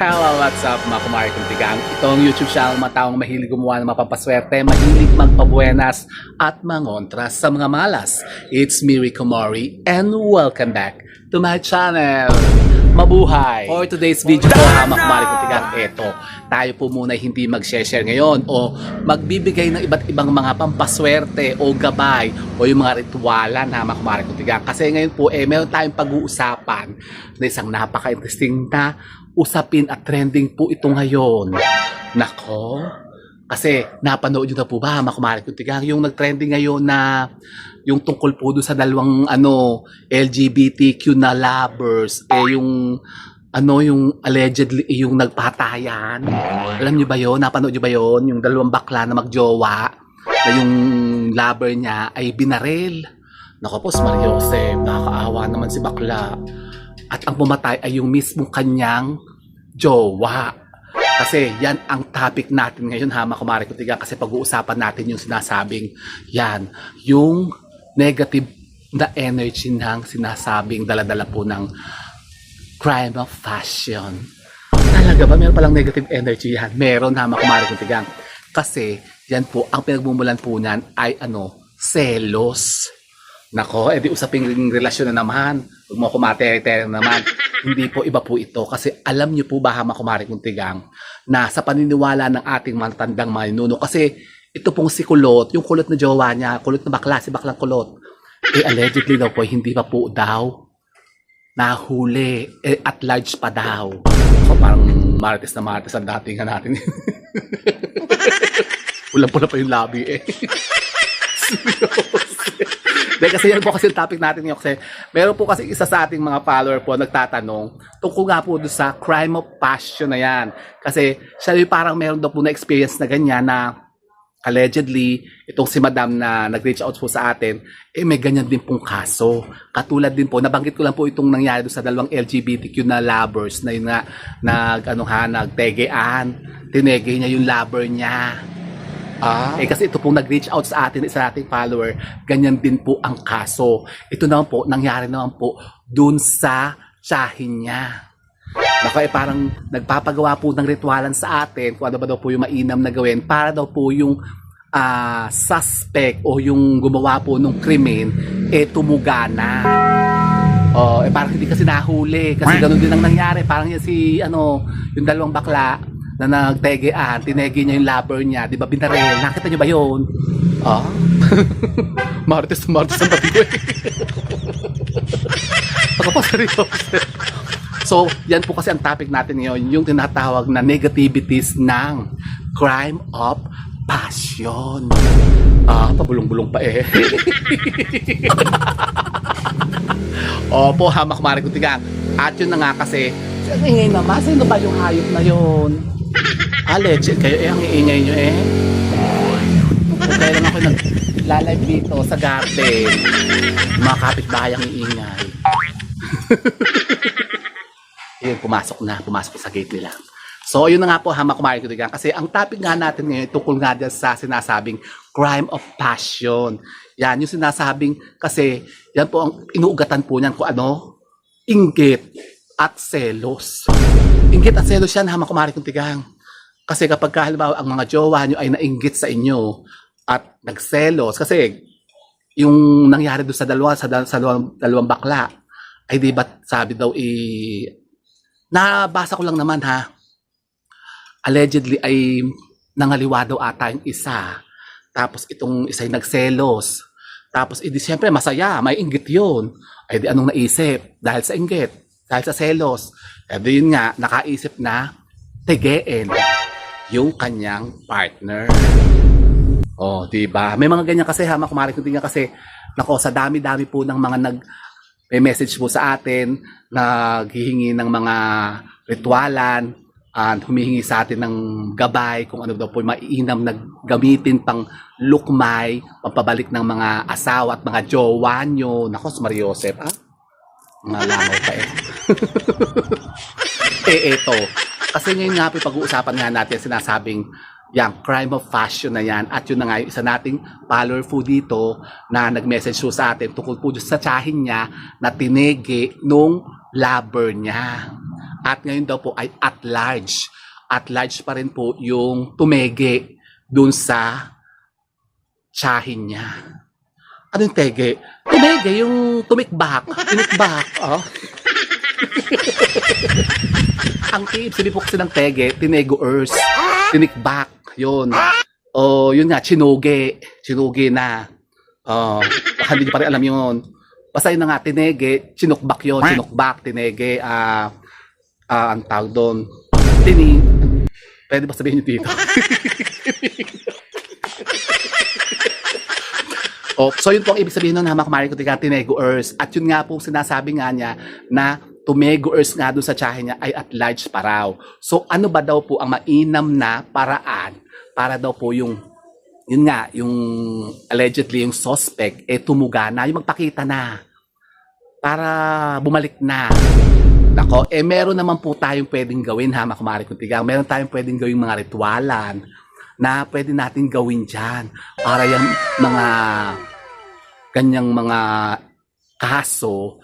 Hello, what's up mga kumari kong tigang? Ito ang YouTube channel, mga taong mahilig gumawa ng mapapaswerte, mahilig magpabuenas at mangontras sa mga malas. It's me, Rico Mori, and welcome back to my channel. Mabuhay! For today's video po, mga kumari kong tigang, eto, tayo po muna hindi mag-share ngayon o magbibigay ng iba't ibang mga pampaswerte o gabay o yung mga ritualan na mga kumari kong tigang. Kasi ngayon po, meron tayong pag-uusapan na isang napaka-interesting na usapin at trending po ito ngayon. Nako, kasi napanood nyo na po ba, mga kumari kong tigang, yung nag-trending ngayon na yung tungkol po doon sa dalawang LGBTQ na lovers, yung yung allegedly yung nagpatayan. Alam niyo ba yon? Napanood niyo ba yon? Yung dalawang bakla na magjowa na yung lover niya ay binaril. Nako po, Mario Jose, nakakaawa naman si bakla. At ang pumatay ay yung mismong kanyang jowa. Kasi yan ang topic natin ngayon, ha, mga kumari ko tiga, kasi pag-uusapan natin yung sinasabing yan, yung negative na energy ng sinasabing daladala po ng crime of passion. Talaga ba? Meron palang negative energy yan? Meron, ha, mga kumari ko tigang. Kasi yan po, ang pinagmumulan po niyan ay selos. Nako, edi usaping relasyon na naman. Huwag mo kumatere-tere naman. Hindi po, iba po ito. Kasi alam niyo po ba, mga kumari kong tigang, na sa paniniwala ng ating matatandang maninuno, kasi ito pong si Kulot, yung kulot na jowa niya, kulot na bakla, si baklang kulot, allegedly daw po, hindi pa po daw nahuli, at large pa daw. So parang marites na marites ang datingan natin. Pulang-pula pa yung labi Dahil kasi yan po kasi yung topic natin ngayon, kasi meron po kasi isa sa ating mga follower po nagtatanong tungkol nga po doon sa crime of passion na yan. Kasi siya parang meron daw po na experience na ganyan na allegedly itong si madam na nag-reach out po sa atin, may ganyan din pong kaso. Katulad din po, nabanggit ko lang po itong nangyari doon sa dalawang LGBTQ na lovers na yun nga, nagtegean, tinege niya yung lover niya. Kasi ito pong nag-reach out sa atin, isa nating follower, ganyan din po ang kaso. Ito naman po, nangyari naman po dun sa tsahin niya. Parang nagpapagawa po ng ritualan sa atin kung ano ba daw po yung mainam na gawin para daw po yung suspect o yung gumawa po ng krimen tumuga na. Parang hindi kasi nahuli kasi ganoon din ang nangyari. Parang yan yung dalawang bakla na nagtegean, tinege niya yung lover niya, di ba, binaril. Nakita niyo ba yun? Martes ang babi ko Ako pa seryoso. So, yan po kasi ang topic natin ngayon, yung tinatawag na negativities ng crime of passion. Pabulong-bulong pa Opo, ha, makumari ko tigang. At yun na nga kasi, ngayon naman, sino ba yung hayop na yun? Legit kayo ang iingay nyo Kaya lang ako nag-live dito sa garden. Mga kapitbahay ang iingay. Yun, pumasok sa gate nila. So, yun na nga po, hama kumari ko diyan. Kasi ang topic nga natin ngayon, tungkol nga dyan sa sinasabing crime of passion. Yan, yung sinasabing, kasi yan po ang inuugatan po niyan kung inggit at selos. Inggit at selos yan, hama kumari kong tigang. Kasi kapag halimbawa ang mga jowa nyo ay nainggit sa inyo at nagselos, kasi yung nangyari doon sa dalawang bakla, ay di ba sabi daw nabasa ko lang naman, ha, allegedly ay nangaliwa daw ata yung isa, tapos itong isa ay nagselos, tapos siyempre masaya, may inggit yun, ay di anong naisip dahil sa inggit, dahil sa selos, di yun nga, nakaisip na tegeen yung kanyang partner. Di ba? May mga ganyan kasi, ha, makumari ko din nga kasi, sa dami-dami po ng mga may message po sa atin, naghihingi ng mga ritualan, at humihingi sa atin ng gabay, kung ano daw po maiinam na gamitin pang lukmay, pampabalik ng mga asawa at mga jowa nyo. Mario Joseph, mga langaw pa eto. Kasi ngayon nga po pag-uusapan nga natin sinasabing yung crime of passion na yan. At yun na nga yung isa nating follower po dito na nag-message po sa atin tungkol po sa tsahin niya na tinege nung lover niya. At ngayon daw po ay at large. At large pa rin po yung tumege dun sa tsahin niya. Ano yung tege? Tumege, yung tumikbak. Tinikbak. Oh. Ang ibig po kasi ng tege, tinego-ers. Tinikbak. Yun. O, yun nga, chinuge. Chinuge na. Baka hindi nyo pa rin alam yun. Basta yun na nga, tinege, chinukbak yun. Chinukbak, tinege, ang tawag doon. Pwede ba sabihin nyo dito? So yun po ang ibig sabihin nun, hamak mari ko tika, tinego-ers. At yun nga po sinasabi nga niya na tumego-ers nga doon sa tsahin niya ay at large pa raw. So ano ba daw po ang mainam na paraan para daw po yung yun nga, yung allegedly yung suspect tumuga na, yung magpakita na para bumalik na. Nako, meron naman po tayong pwedeng gawin, ha, makumari kung tigang. Meron tayong pwedeng gawin mga ritualan na pwede natin gawin dyan para yung mga kanyang mga kaso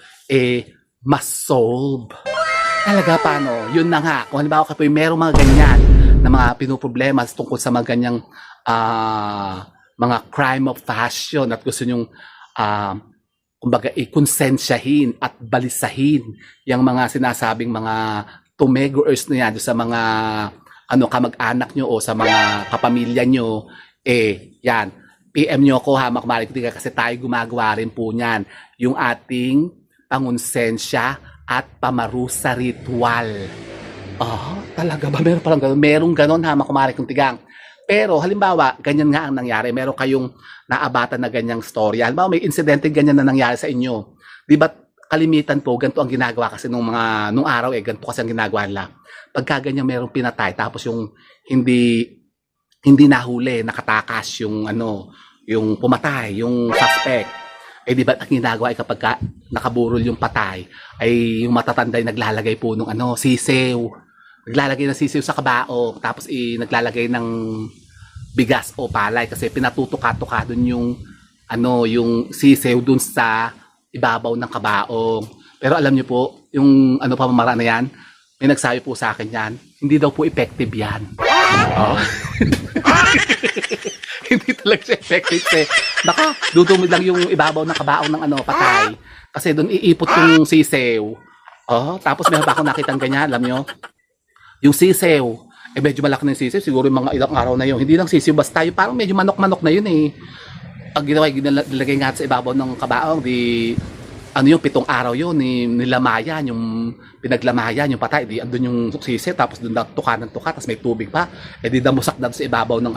mas-solve. Talaga paano? Yun na nga. Kung halimbawa kapoy merong mga ganyan na mga pinoproblema tungkol sa mga ganyang mga crime of passion at gusto nyong kumbaga ikonsensyahin at balisahin yung mga sinasabing mga tumego-ers na yan sa mga kamag-anak nyo o sa mga kapamilya nyo, yan, PM nyo ako, ha, makamarik kasi tayo gumagawa rin po niyan yung ating pangonsensya at pamarusa ritual. Talaga ba? Meron palang gano'n? Merong gano'n, ha, makumarik kong tigang. Pero halimbawa, ganyan nga ang nangyari. Meron kayong naabatan na ganyang story. Halimbawa, may insidente ganyan na nangyari sa inyo. Di ba kalimitan po, ganito ang ginagawa kasi nung araw, ganito kasi ang ginagawa nila. Pagka ganyan merong pinatay, tapos yung hindi nahuli, nakatakas yung yung pumatay, yung suspect. Di ba ang ginagawa ay kapag nakaburol yung patay, ay yung matatanda ay naglalagay po ng sisew. Naglalagay ng sisiw sa kabaong, tapos naglalagay ng bigas o palay kasi pinatutuka-tuka doon yung sisiw doon sa ibabaw ng kabaong. Pero alam niyo po, yung pamamaraan na yan, may nagsabi po sa akin yan, hindi daw po effective yan. Hindi talaga siya effective baka dudumi lang yung ibabaw ng kabaong ng patay. Kasi doon iipot yung sisiw. Tapos meron pa akong nakitang ganyan, alam niyo? Yung sisiw, medyo malaki na yung sisiw, siguro yung mga ilang araw na yun. Hindi lang sisiw, basta yung parang medyo manok-manok na yun Pag ginawa, nilagay nga sa ibabaw ng kabaong, yung 7 araw yun, nilamayan, yung pinaglamayan, yung patay, andun yung sisiw, tapos doon tuka ng tuka, tapos may tubig pa, damusak na sa ibabaw ng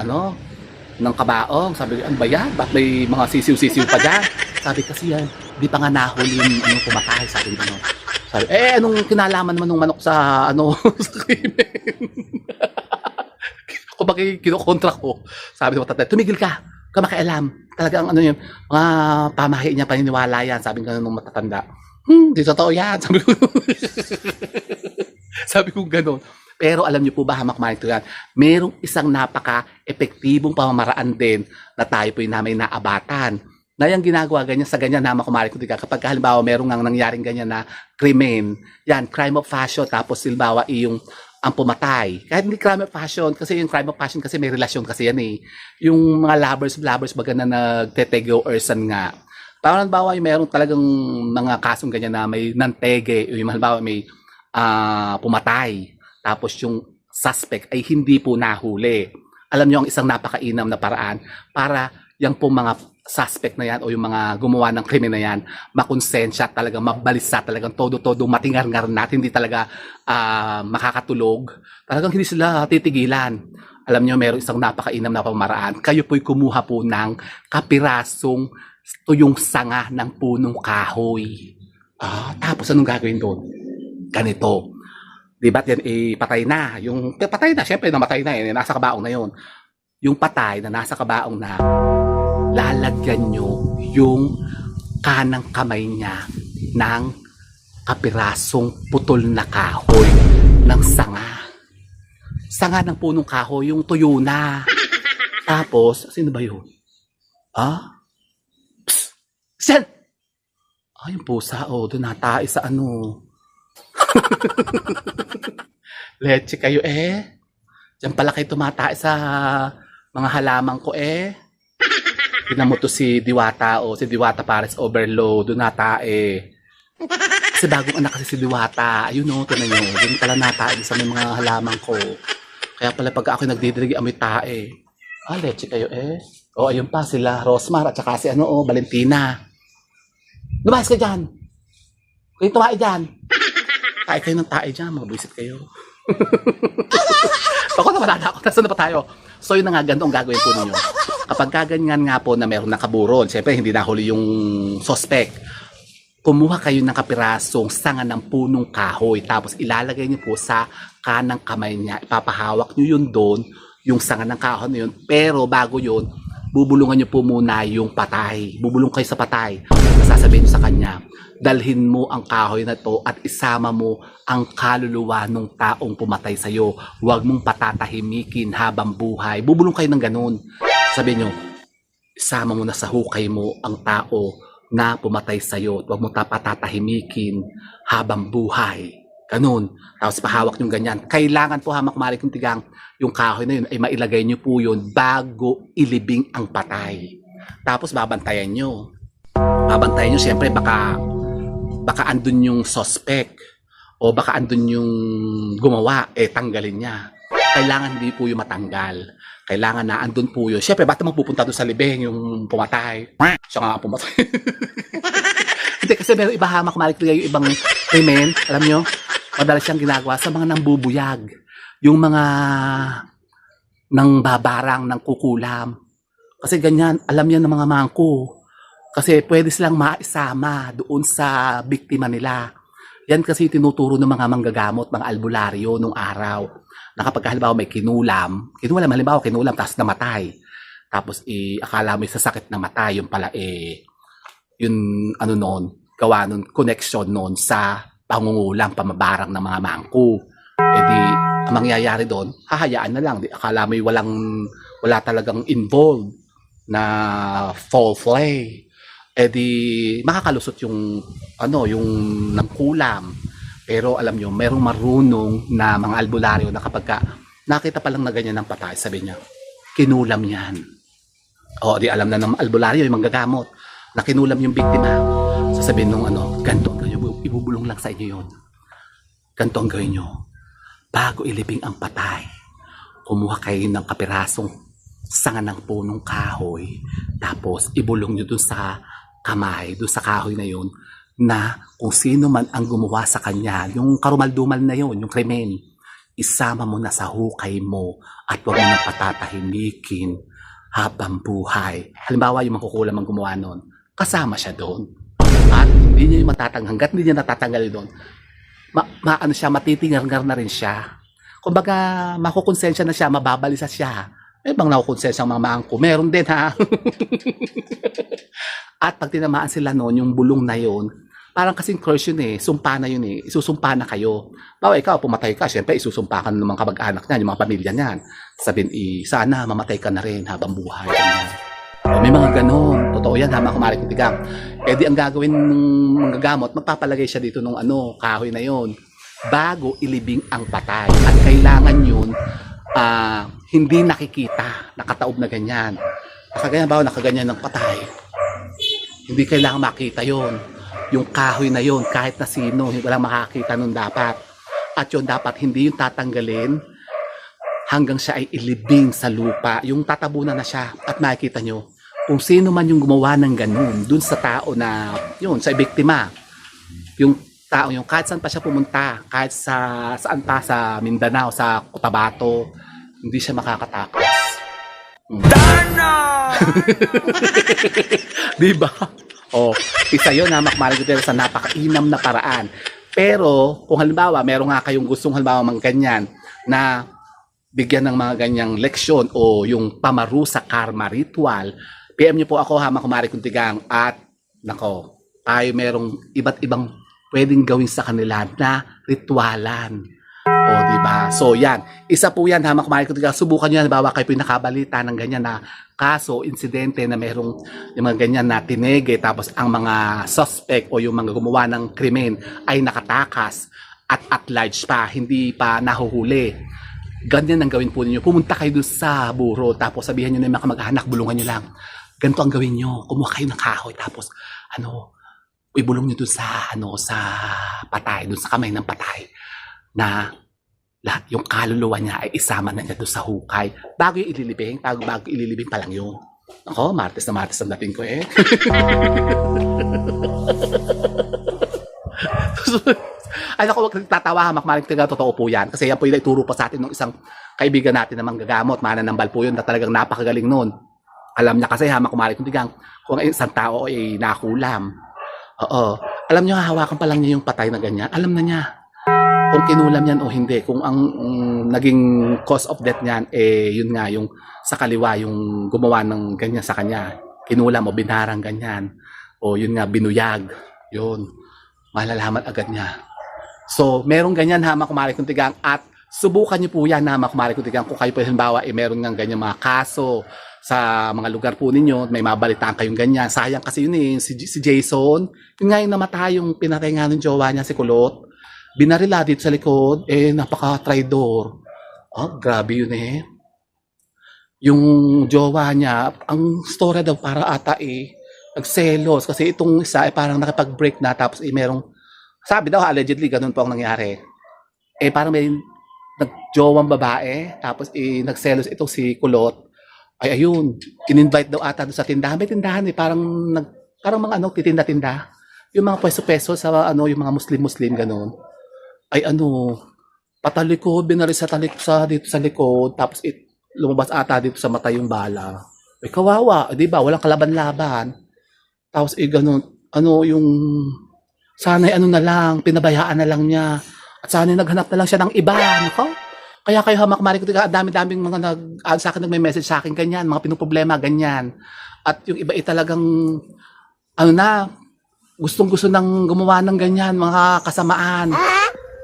ng kabaong. Sabi ko, ano ba yan? Ba't may mga sisiw-sisiw pa dyan? Sabi kasi yan, di pa nga nahuli yung pumatay, sabi ko. Sabi, anong kinalaman naman ng manok sa sa krimen? Kung bakit kinokontra ko, sabi ng matatay, tumigil ka makialam. Talagang yung mga pamahi niya paniniwala yan, sabi ko nung matatanda. Di totoo yan, sabi ko. Sabi ko gano'n. Pero alam niyo po ba, hamak mga ito yan, merong isang napaka-epektibong pamamaraan din na tayo po yung may naabatan. Na yung ginagawa ganyan sa ganyan na makumari ko kapag halimbawa merong nang nangyaring ganyan na krimen, yan, crime of passion, tapos halimbawa ang pumatay. Kahit hindi crime of passion, kasi yung crime of passion kasi may relasyon kasi yan Yung mga lovers baga na nagtetego-ersan nga. Parang halimbawa yung merong talagang mga kasong ganyan na may nantege, yung halimbawa may pumatay, tapos yung suspect ay hindi po nahuli. Alam niyo ang isang napakainam na paraan para yung po mga suspect na yan o yung mga gumawa ng krimen na yan, makonsensya talaga, mabalisa talagang todo-todo, matingar-ngar natin, hindi talaga makakatulog. Talagang hindi sila titigilan. Alam niyo, meron isang napakainam na pamaraan. Kayo po'y kumuha po ng kapirasong tuyong sanga ng punong kahoy. Tapos anong gagawin doon? Ganito. Diba yan patay na. Yung patay na, syempre namatay na nasa kabaong na yon. Yung patay na nasa kabaong na, lalagyan nyo yung kanang kamay niya ng kapirasong putol na kahoy ng sanga. Sanga ng punong kahoy, yung tuyo na. Tapos, sino ba yun? Psst! Sen! Yung pusa, doon natai sa Leche kayo eh. Diyan pala kayo tumatae sa mga halaman ko eh. Tignan mo to si Diwata o si Diwata Pares Overload. Doon natae. Kasi bagong anak kasi si Diwata. Ayun o, tinan nyo. Doon pala natae sa may mga halaman ko. Kaya pala pag ako nagdidirig, amoy tae. Leche kayo eh. O, ayun pa sila, Rosmar at saka si Valentina. Lumayas ka dyan. Kayo tumae dyan. Tae kayo ng tae dyan. Mga buisit kayo. Ako na malala ako. Nasaan na pa tayo? So yun na nga, ganito ang gagawin po ninyo. Kapag kaganyan nga po na meron nakaburon, siyempre hindi nahuli yung suspect. Kumuha kayo ng kapirasong sanga ng punong kahoy. Tapos ilalagay niyo po sa kanang kamay niya. Ipapahawak niyo yun doon, yung sanga ng kahoy na yun. Pero bago yun, bubulungan niyo po muna yung patay. Bubulong kayo sa patay. Sasabihin niyo sa kanya, dalhin mo ang kahoy na to at isama mo ang kaluluwa ng taong pumatay sa'yo. Huwag mong patatahimikin habang buhay. Bubulong kayo ng ganun. Sabihin niyo, isama mo na sa hukay mo ang tao na pumatay sa'yo. Huwag mong patatahimikin habang buhay. Ganun. Tapos pahawak yung ganyan. Kailangan po hamak mali kong tigang yung kahoy na yun ay mailagay niyo po yun bago ilibing ang patay. Tapos babantayan nyo. Babantayan nyo, siyempre baka andun yung suspect o baka andun yung gumawa, tanggalin niya. Kailangan hindi po yung matanggal. Kailangan na andun po yun. Siyempre, ba't magpupunta doon sa libing yung pumatay? Siya nga pumatay. Hindi, kasi meron iba hamak malik yung ibang krimen. Alam nyo, madalas siyang ginagawa sa mga nambubuyag. Yung mga nang babarang, nang kukulam. Kasi ganyan, alam yan ng mga mangko. Kasi pwede silang maisama doon sa biktima nila. Yan kasi tinuturo ng mga manggagamot, mga albularyo nung araw. Na kapag halimbawa may kinulam halimbawa kinulam tapos namatay. Tapos akala mo sa sakit na matay, yung pala yun gawa nun, connection noon sa pangungulam, pamabarang ng mga mangko. Di, ang mangyayari doon, hahayaan na lang. Di, akala mo wala talagang involved na foul play. Di makakalusot yung nangkulam. Pero alam nyo, merong marunong na mga albularyo na kapag nakita pa lang na ganyan ng patay, sabi niya, kinulam yan. O di alam na ng albularyo, yung manggagamot, na kinulam yung biktima. Sasabihin nung ganito ang gawin, ibubulong lang sa inyo yun. Ganito ang gawin nyo. Bago ilibing ang patay, kumuha kayo ng kapirasong sanga ng punong kahoy, tapos ibulong nyo dun sa kamay, doon sa kahoy na yun, na kung sino man ang gumawa sa kanya, yung karumaldumal na yun, yung krimen, isama mo na sa hukay mo at huwag mo na patatahimikin habang buhay. Halimbawa, yung makukulam ang gumawa nun, kasama siya doon. At hindi niya yung matatanggal, hanggat hindi niya natatanggal doon, matitingar-ngar na rin siya. Kumbaga, makukonsensya na siya, mababalisa siya. Bang nakukonsensya ang mga mangko? Meron din ha. At pag tinamaan sila noon, yung bulong na yun, parang kasing curse yun sumpa na yun isusumpa na kayo. Bawa ikaw, pumatay ka, syempre isusumpa ka ng mga kamag-anak niyan, yung mga pamilya niyan. Sabihin, sana mamatay ka na rin habang buhay. May mga ganon. Totoo yan, hama kumarik ng tigang. Di ang gagawin ng manggagamot, magpapalagay siya dito nung kahoy na yun, bago ilibing ang patay. At kailangan yun, hindi nakikita, nakataob na ganyan. Nakaganyan ng patay. Hindi kailangan makita yon. Yung kahoy na yon, kahit na sino, walang makakita nun dapat. At yun dapat hindi yung tatanggalin hanggang siya ay ilibing sa lupa. Yung tatabunan na siya at makikita nyo kung sino man yung gumawa ng ganun dun sa tao na yun, sa biktima. Yung tao yung kahit saan pa siya pumunta, kahit saan pa, sa Mindanao, sa Cotabato, hindi siya makakatakas. Darna! Diba? Isa yun na makmalig sa napakainam na paraan. Pero kung halimbawa meron nga kayong gustong halimbawa mga ganyan na bigyan ng mga ganyang leksyon o yung pamarusa karma ritual, PM niyo po ako Kumari Kuntigang at tayo merong iba't ibang pwedeng gawin sa kanila na ritualan. Diba? So yan, isa po yan Kumari Kuntigang. Subukan niyo halimbawa kayo pinakabalita ng ganyan na kaso, insidente na merong yung mga ganyan na tinege tapos ang mga suspect o yung mga gumawa ng krimen ay nakatakas at large pa, hindi pa nahuhuli. Ganyan ang gawin po ninyo. Pumunta kayo doon sa buro, tapos sabihan nyo na yung mga kamag-anak, bulungan nyo lang. Ganito ang gawin nyo. Kumuha kayo ng kahoy, tapos ibulong nyo doon sa patay, doon sa kamay ng patay, na lahat yung kaluluwa niya ay isama na niya doon sa hukay. Bago yung ililibing, bago ililibing pa lang yun. Ako, martes na martes ang dating ko eh. Ay naku, wag tatawa, makmaling tiga, totoo po yan. Kasi yan po yung ituro pa sa atin ng isang kaibigan natin na manggagamot, mananambal po yun, na talagang napakagaling nun. Alam niya kasi, makumaling tigang, kung isang tao ay nakulam. Oo. Alam niyo, hahawakan pa lang niya yung patay na ganyan. Alam na niya kung kinulam yan o hindi. Kung ang naging cause of death niyan, yun nga, yung sa kaliwa, yung gumawa ng ganyan sa kanya. Kinulam o binarang ganyan. O yun nga, binuyag. Yun. Malalaman agad niya. So, merong ganyan makumaring tigang, at subukan niyo po yan makumaring tigang. Kung kayo po halimbawa, meron ng ganyan mga kaso sa mga lugar po ninyo, may mabalitaan kayong ganyan. Sayang kasi yun si Jason, yun nga yung namatay, yung pinatay nga ng jowa niya, si Kulot. Binarila dito sa likod, napaka-traidor. Oh, grabe yun Yung jowa niya, ang story daw para ata nagselos. Kasi itong isa parang nakipag-break na, tapos merong, sabi daw allegedly, ganun po ang nangyari. Parang may nagjowang babae, tapos nagselos itong si Kulot. Ay ayun, in-invite daw ata doon sa tindahan. May tindahan parang mga titinda-tinda. Yung mga pwesto-pwesto sa yung mga Muslim ganun. Ay patalikod, binari sa dito sa likod, tapos lumabas ata dito sa mata yung bala. Ay kawawa, di ba? Walang kalaban-laban. Tapos ganun, yung sana'y na lang, pinabayaan na lang niya. At sana'y naghanap na lang siya ng iba. Nako? Kaya kayo hamakmari ko, dami-daming mga sa akin nagme-message sa akin ganyan, mga pinuproblema ganyan. At yung iba talagang gustong-gusto nang gumawa ng ganyan, mga kasamaan.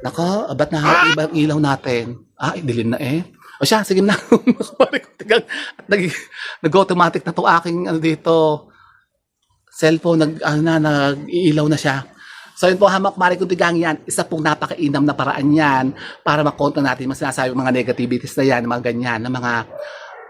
Nako, ba't na ibang ilaw natin? Dilim na O siya, sige na. Nag-automatic na to aking dito. Cellphone, nag-iilaw na siya. So yun po, hamakmari kong tigang yan, isa pong napakainam na paraan yan para makontra natin mas sinasabi mga negativities na yan, mga ganyan, na mga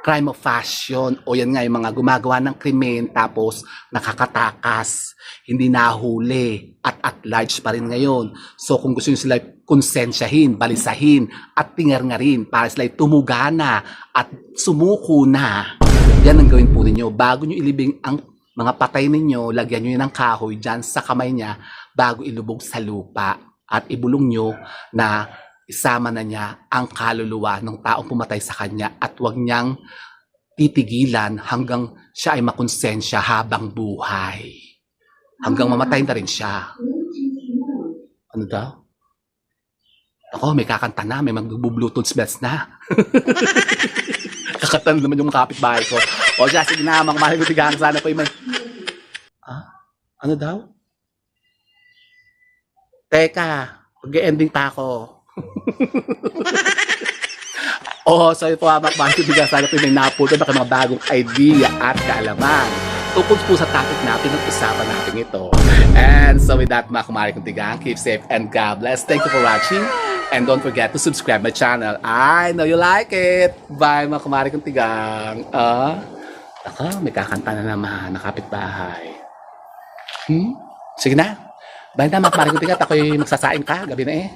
crime of passion, o yan nga yung mga gumagawa ng krimen tapos nakakatakas, hindi nahuli, at large pa rin ngayon. So kung gusto nyo sila konsensyahin, balisahin, at tingar-ngarin para sila tumugana at sumuko na, yan ang gawin po ninyo. Bago nyo ilibing ang mga patay ninyo, lagyan nyo yun ng kahoy dyan sa kamay niya bago ilubog sa lupa, at ibulong nyo na isama na niya ang kaluluwa ng taong pumatay sa kanya, at huwag niyang titigilan hanggang siya ay makonsensya habang buhay. Hanggang mamatay na rin siya. Ano daw? Ako, may kakanta na, may mag-bluetooth bells na. Kakatan naman yung kapitbahay ko. O siya, sige na, makamahal ko tigang, sana po yung Ano daw? Teka, mag-ending pa ako. So ito makmahal ko tigang, sana po yung may naputo na mga bagong idea at kaalaman tungkol po sa topic natin ng usapan natin ito. And so with that, mga kumari kong tigang, keep safe and God bless. Thank you for watching. And don't forget to subscribe my channel. I know you like it. Bye, mga kumari kong tigang. Ako, may kakanta na naman, nakapit-bahay. Sige na. Bye na, mga kumari kong tigang. Ako'y magsasaing ka. Gabi na